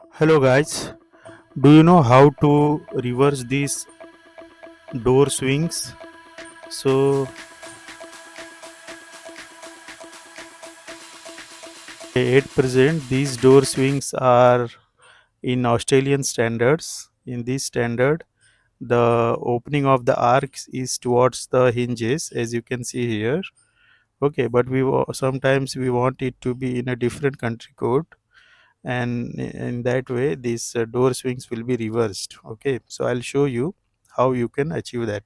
Hello guys, do you know how to reverse these door swings? So at present these door swings are in Australian standards. In this standard, the opening of the arcs is towards the hinges, as you can see here. Okay, but sometimes we want it to be in a different country code, and in that way these door swings will be reversed. Okay, so I'll show you how you can achieve that.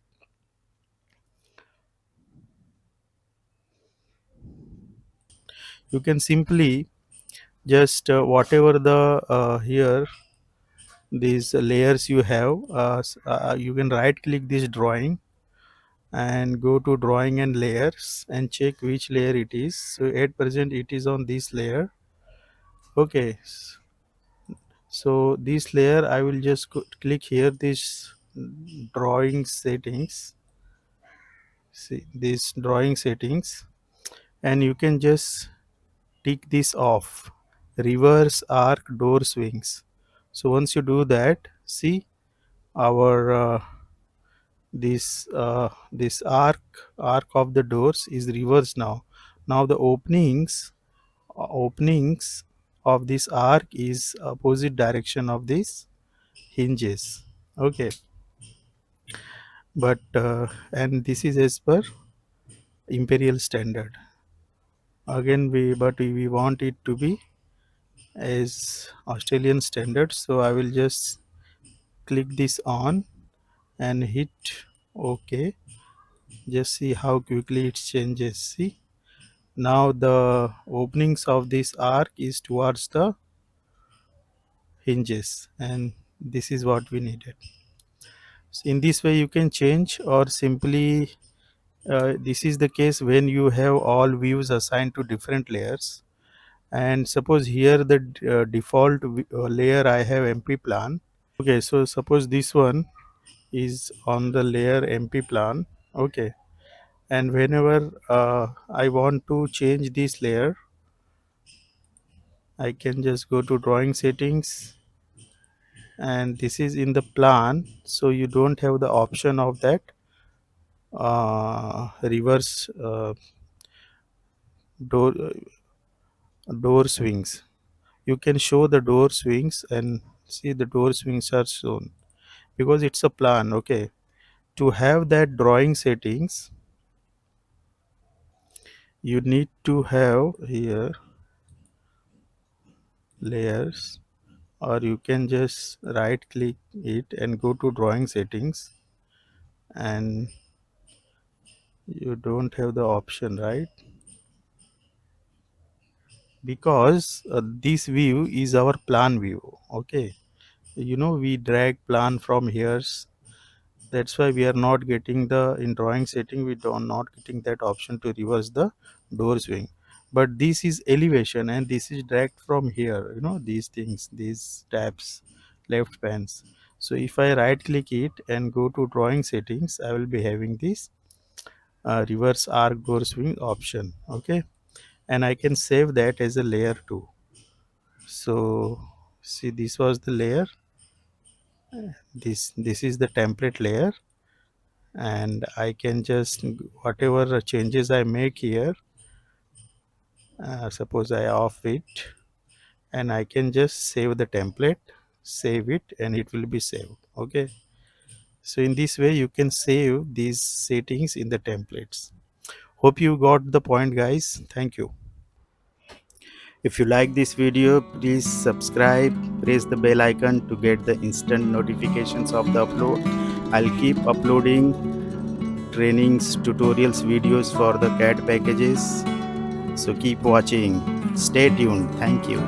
You can simply just whatever the here these layers you have, you can right click this drawing and go to drawing and layers and check which layer it is. So at present it is on this layer. Okay, so this layer I will just click here this drawing settings. See this drawing settings, and you can just tick this off, reverse arc door swings. So once you do that, see our this arc of the doors is reversed now. Now the openings of this arc is opposite direction of these hinges. Okay, but and this is as per imperial standard. Again, we want it to be as Australian standard. So I will just click this on and hit OK. Just see how quickly it changes. See, now the openings of this arc is towards the hinges, and this is what we needed. So in this way you can change, or simply this is the case when you have all views assigned to different layers. And suppose here the default layer I have MP plan. Okay, so suppose this one is on the layer MP plan. Okay, and whenever I want to change this layer, I can just go to drawing settings, and this is in the plan, so you don't have the option of that reverse door swings. You can show the door swings, and see the door swings are shown because it's a plan. Okay, to have that drawing settings, you need to have here layers, or you can just right click it and go to drawing settings, and you don't have the option, right? Because this view is our plan view. Okay, we drag plan from here. That's why we are not getting the in drawing setting, we are not getting that option to reverse the door swing. But this is elevation, and this is dragged from here, these things, these tabs, left pans. So if I right click it and go to drawing settings, I will be having this reverse arc door swing option. Okay, and I can save that as a layer too. So see, this was the layer, this is the template layer, and I can just whatever changes I make here, suppose I off it, and I can just save the template, save it, and it will be saved. Okay, so in this way you can save these settings in the templates. Hope you got the point, guys. Thank you. If you like this video, please subscribe, press the bell icon to get the instant notifications of the upload. I'll keep uploading trainings, tutorials, videos for the CAD packages. So keep watching. Stay tuned. Thank you.